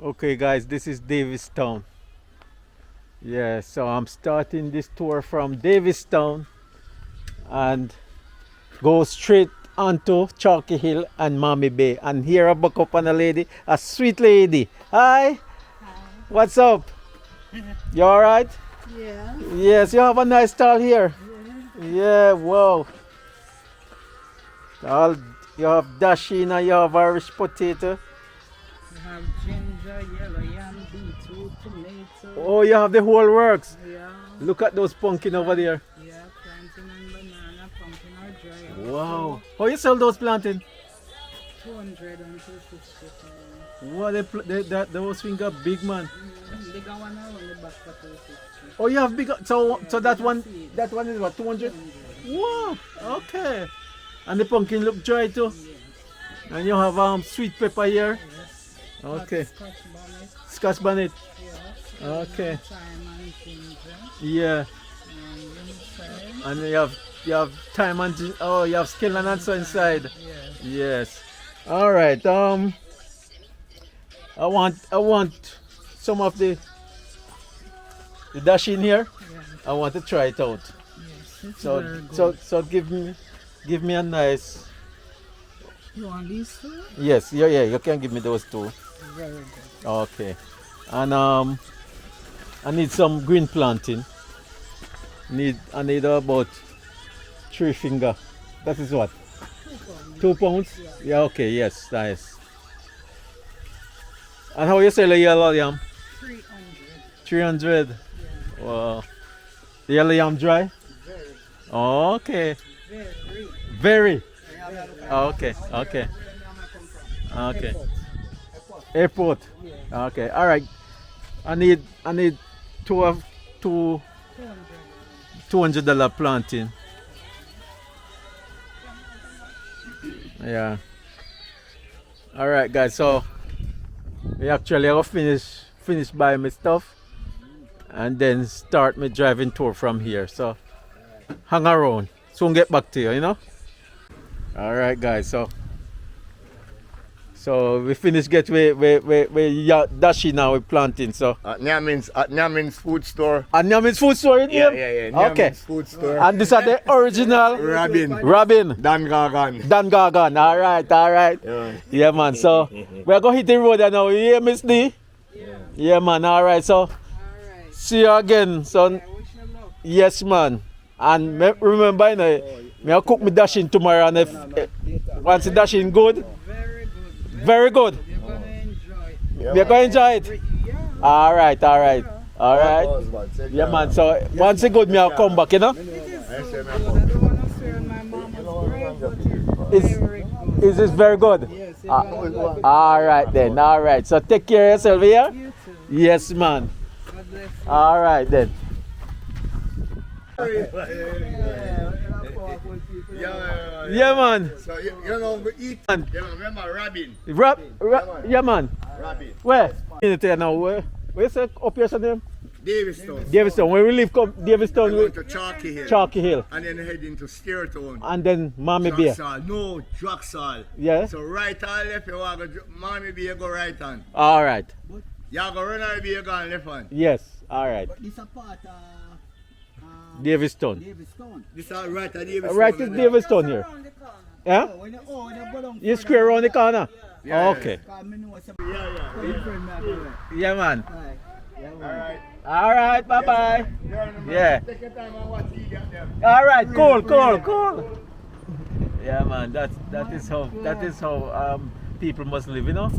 Okay, guys, this is Davistown. Yeah, so I'm starting this tour from Davistown and go straight onto Chalky Hill and Mammee Bay. And here I buck up on a lady, a sweet lady. Hi, what's up? You all right? Yeah. Yes, you have a nice stall here. Yeah, wow. All, you have dashina, you have Irish potato. We have ginger, yellow yam, beetroot, tomato. Oh, you have the whole works. Yeah. Look at those pumpkin over there. Yeah, plantain and banana, pumpkin or dry. Wow. How you sell those plantain? 200 and 250. Wow, those things are big, man. Bigger one are on the back for 250. Oh, you have bigger. So that one is what, 200? Wow. Okay. And the pumpkin look dry too. Yes. And you have sweet pepper here. Yes. Okay. Scotch bonnet. Scotch bonnet. Yes. Okay. Thyme and ginger. Yeah. And inside. And you have thyme and oh, you have skillet and so inside. Yes. Yes. All right. I want some of the dash in here. Yeah. I want to try it out. Yes. It's So very good. so give me a nice. You want these two? Yes, yeah, you can give me those two. Very good. Okay. And I need some green planting. I need about 3 finger. That is what? 2 pounds? Yeah, okay, yes, nice. And how you sell a yellow yam? 300. 300. Yeah. Wow. The yellow yam dry? Very. Okay. Very. Very. Okay, okay. Okay. Airport. Yeah. Okay. All right. I need two $200 planting. Yeah. All right, guys. So we actually have finish buying my stuff, and then start my driving tour from here. So hang around. Soon get back to you. You know. All right, guys. So we finished get we dashing now with planting. So Nyamin's food store. and Nyamin's food store in here. Yeah. Okay. Nyamin's food store. And these are the original Robin. Dan Gagan. Dan Gagan. All right. Yeah. Yeah, man. So we're going to hit the road now. You hear, Miss D? Yeah, man. All right. So Alright. see you again. So I wish you luck. yes, man. And remember, you know, me I cook me dashing tomorrow, and if once the dashing good, Very good. very good. You're gonna enjoy it. We're going to enjoy it. Yeah. All right. Yeah, man. So once it's good, me I'll come back. You know. I don't want to swear on my mama's grave, but it's Is very good. is this very good? Yes, you're gonna love it. All right then. All right. So take care of yourself here. You too. Yes, man. God bless you. All right then. Yeah, man. So you know we eat. Man. You remember Robin? Yeah, man. Robin. Where? In it now. Where's the up here, name? Davistown. Davistown. When we leave Davistown, We we went to Chalky Hill. Chalky Hill, And then head into Steertown. and then Mammee Bay. Draxall. No, Draxall. Yeah. So right or left, you want to go Mammee Bay, you go right hand. All right. You go run or Bay, you go on left hand. Yes. All right. This a part Davistown. Davistown. This is right at Davistown. Right is Davistown here. Yeah. When you go down. You square around the corner. Yeah. Okay. Yeah. Yeah, man. Alright. All right. Bye bye. Yeah. Take your time and watch you get them. All right, cool. Yeah, man, that is how people must live, you know.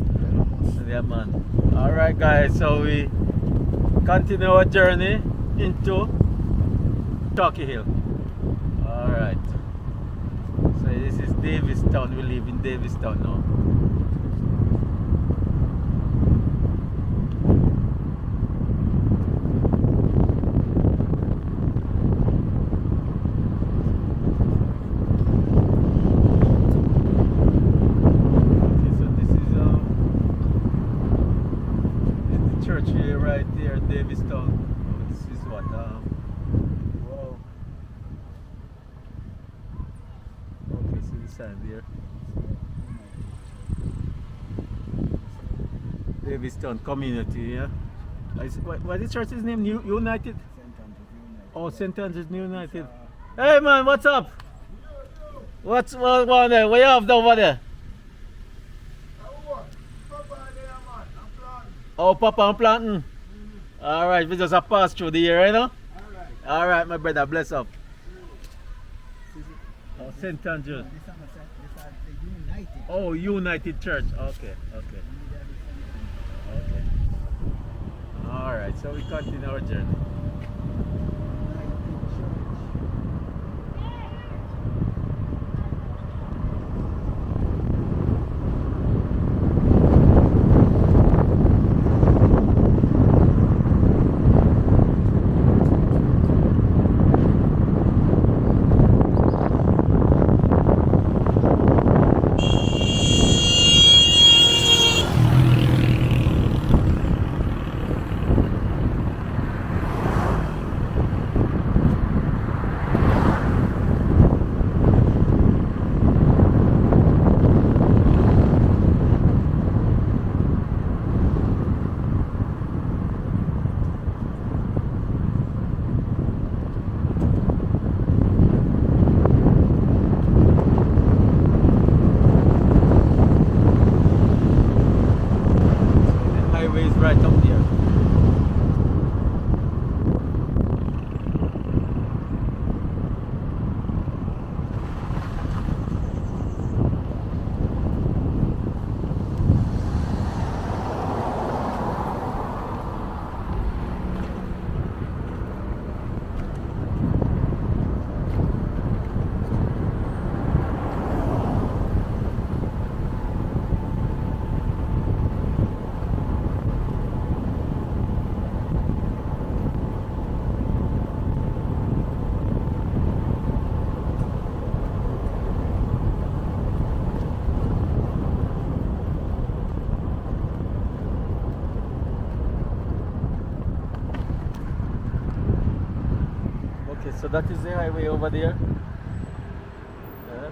Yeah, man. All right, guys. So we continue our journey into Chalky Hill. All right. So this is Davistown. We live in Davistown now. Church here, right there, Davistown. This is what, wow. Okay, see the sand here. Daviston community, yeah. What is church's name? United? Oh, St. Andrew's United. Hey man, what's up? What's going on there? What you have over there? Oh, Papa, I'm planting. Alright, we just have passed through the year, you know? Alright, my brother, bless up. Oh, St. Andrew's. Oh, United Church. Okay. Alright, so we continue our journey. Right up there. So that is the highway over there. Yeah.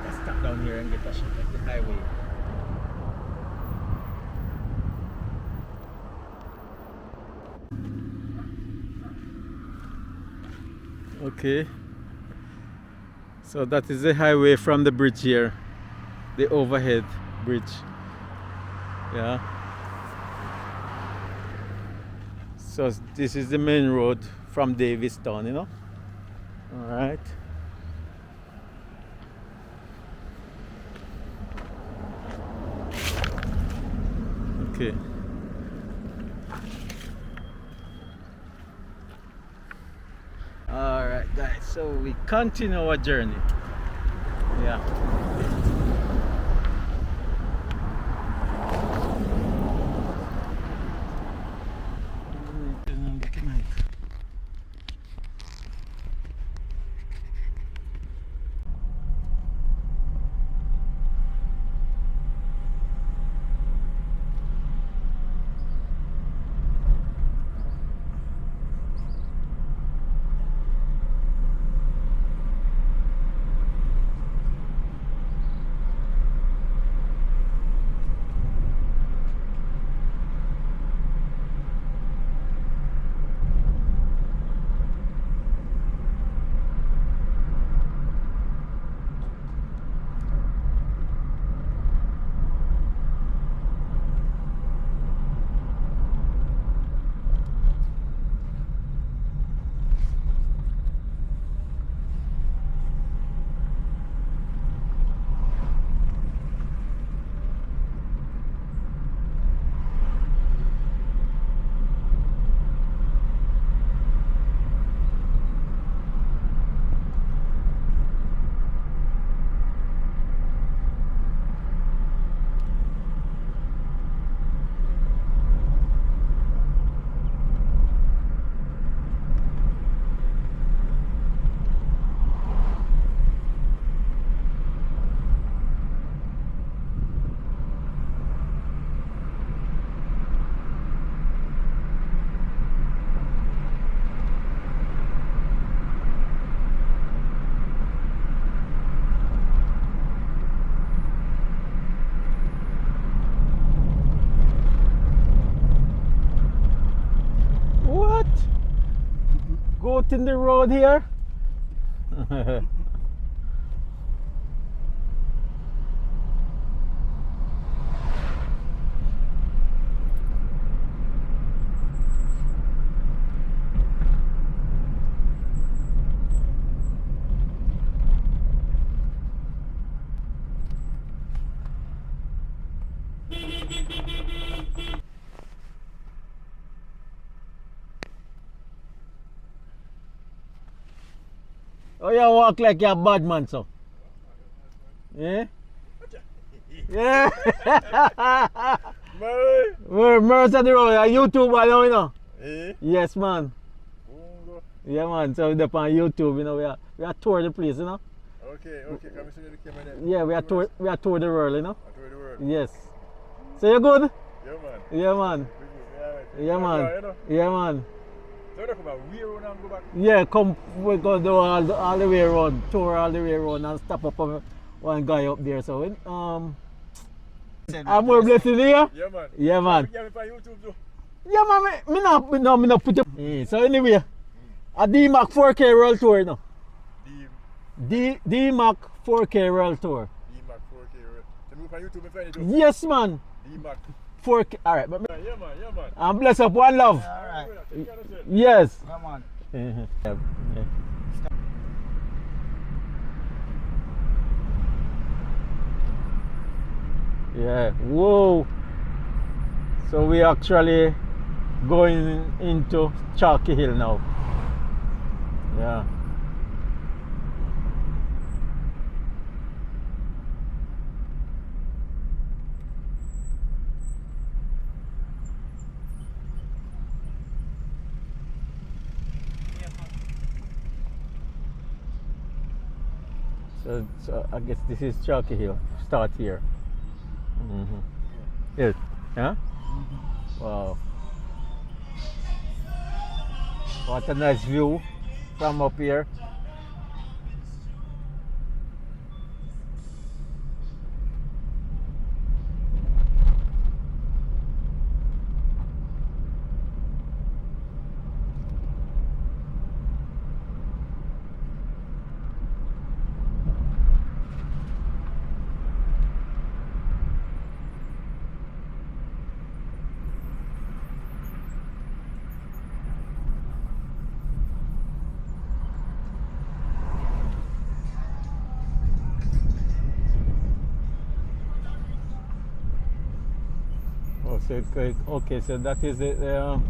Let's stop down here and get a shot at the highway. Okay, so that is the highway from the bridge here, the overhead bridge. Yeah, so this is the main road from Davistown, you know. All right. Okay. Alright guys, so we continue our journey. Yeah. cutting the road here. Oh, you walk like you're a bad man, so. Yeah? Yeah. Mercy on the road, a YouTuber now, you know. Eh? Yes, man. Bungo. Yeah, man. So we're on YouTube, you know. We are tour the place, you know. Okay, come and see the camera there. Yeah, we are tour the world, you know. I told the world. Yes. So you good? Yeah, man. Yeah, man. Yeah, man. Yeah, man. So they come back, we run and go back. Yeah, come. We go do all the way around, tour all the way around, and stop up on one guy up there. So I'm more blessed here. Yeah, man. Yeah, man. Yeah, me on YouTube too. Yeah, man. Me not put it. Yeah, so anyway, a D-Mac 4K World Tour, no. D-Mac 4K World Tour. D-Mac 4K. So me on YouTube, me find it too. Yes, man. D-Mac. 4K. All right, but Yeah, man. I'm blessed up. One love. Alright. Take care of yourself. Yes. Come on. Yeah. Yeah. Whoa. So we actually going into Chalky Hill now. Yeah. So I guess this is Chalky Hill. Start here. Yes. Huh? Wow. What a nice view from up here. Oh, so okay, so that is the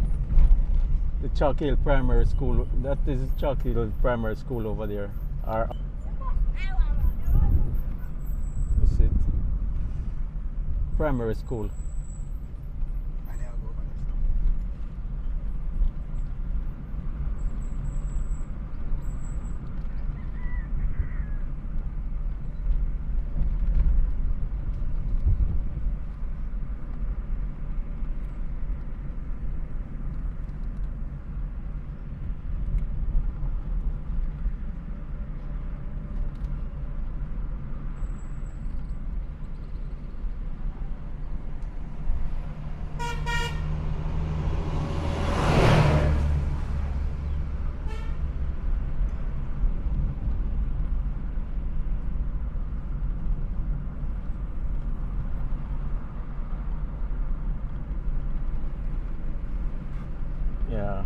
Chalky Hill Primary School. That is Chalky Hill Primary School over there. That's it. Primary school. Yeah.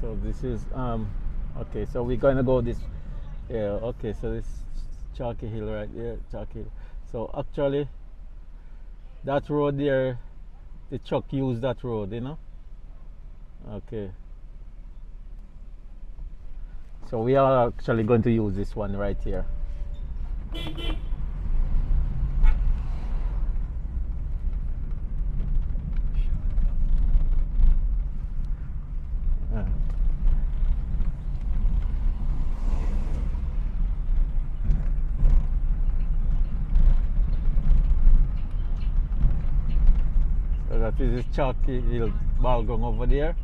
So this is okay, so we're gonna go this, yeah, okay, so this Chalky Hill right there, Chalky Hill. So actually that road there, the truck use that road, you know. Okay, so we are actually going to use this one right here. So that is the Chalky Hill Balgong over there.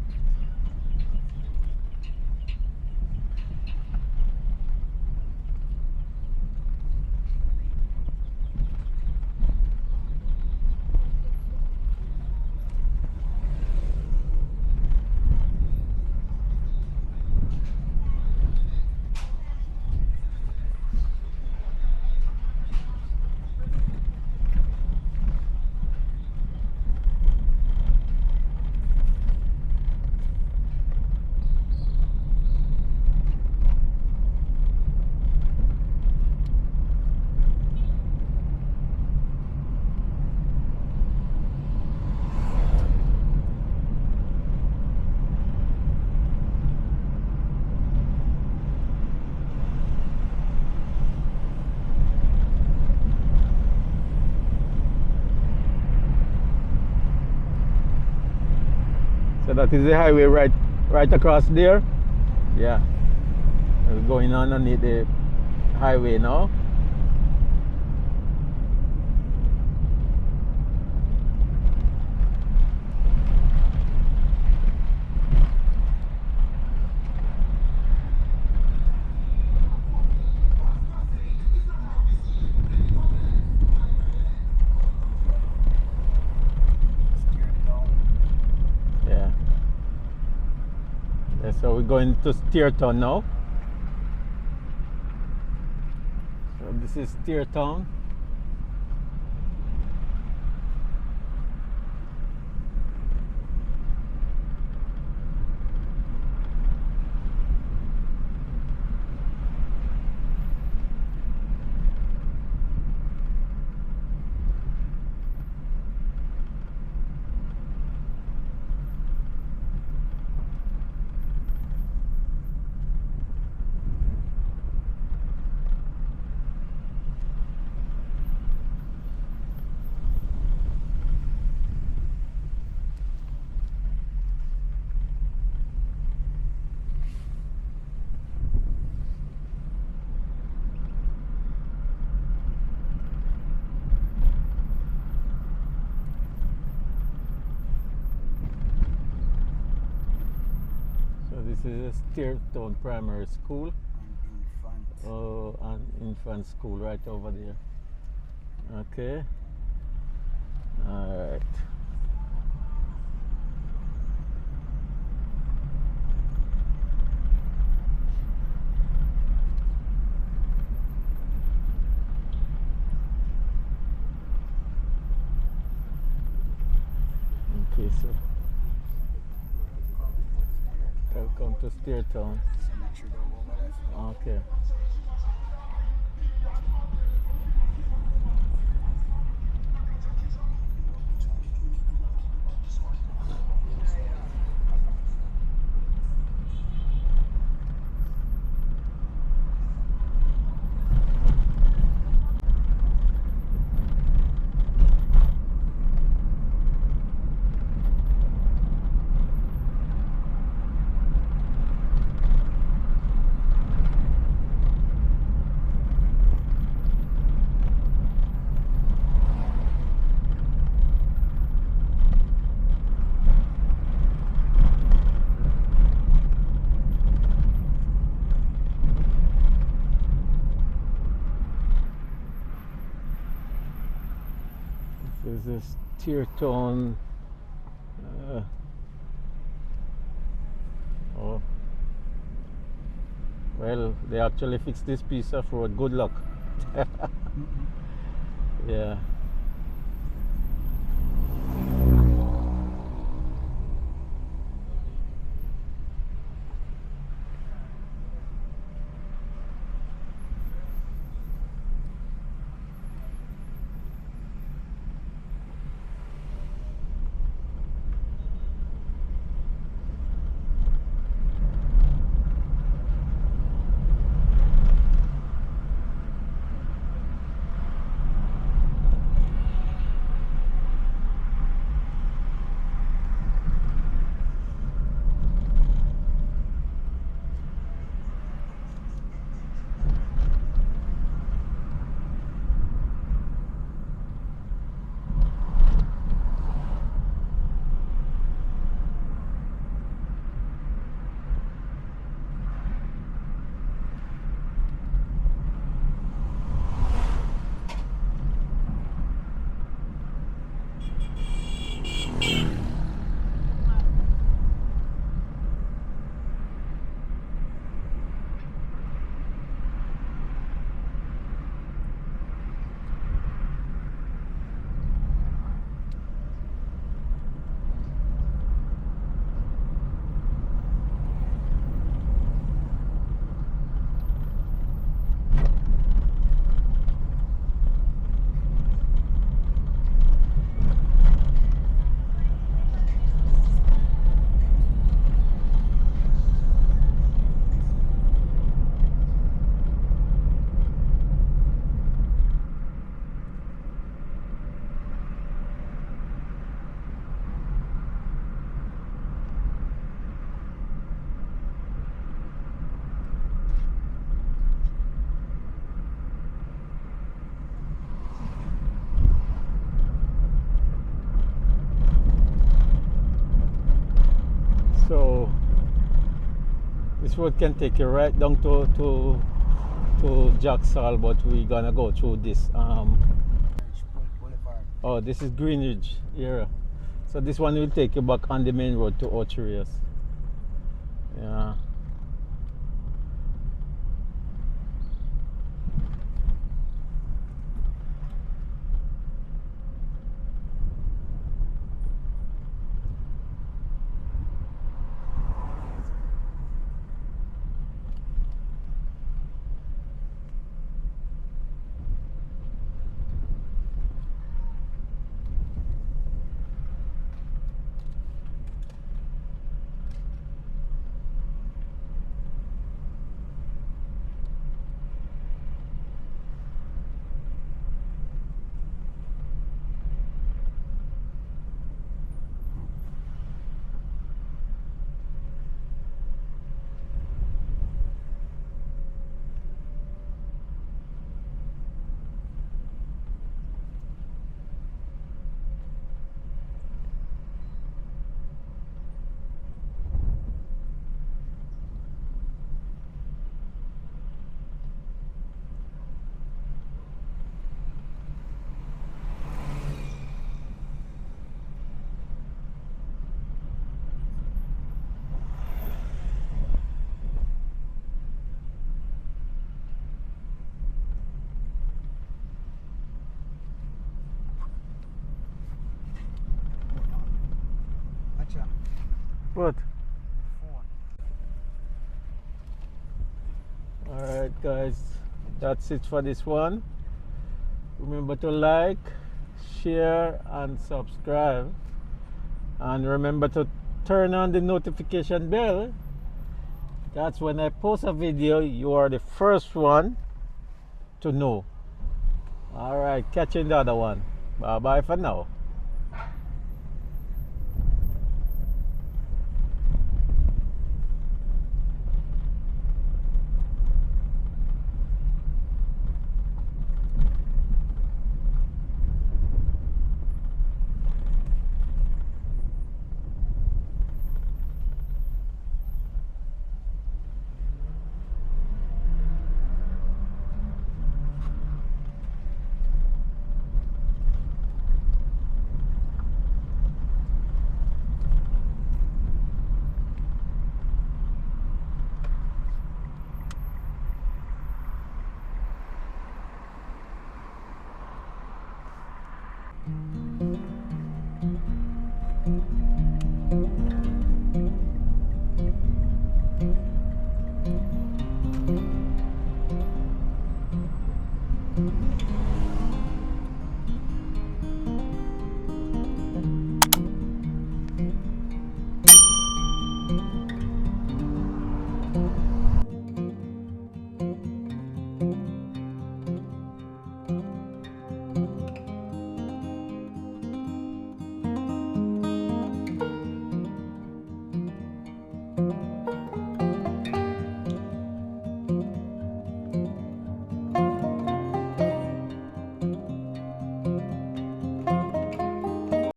So that is the highway right across there. Yeah. We're going on underneath the highway now. Yeah. Yeah, so we're going to Steertown now. So this is Steertown. So this is a Steertown Primary School. Oh, an infant school right over there. Okay. All right. Okay, so welcome to Steertown. Okay. This is Steertown. Oh, well, they actually fixed this piece of road. Good luck. Yeah. This road can take you right down to Jacksal, but we're gonna go through this. Oh, this is Greenridge area. So this one will take you back on the main road to Orcharias. Yeah. What? Alright guys, that's it for this one. Remember to like, share and subscribe, and remember to turn on the notification bell. That's when I post a video, you are the first one to know. Alright, catch you in the other one. Bye bye for now.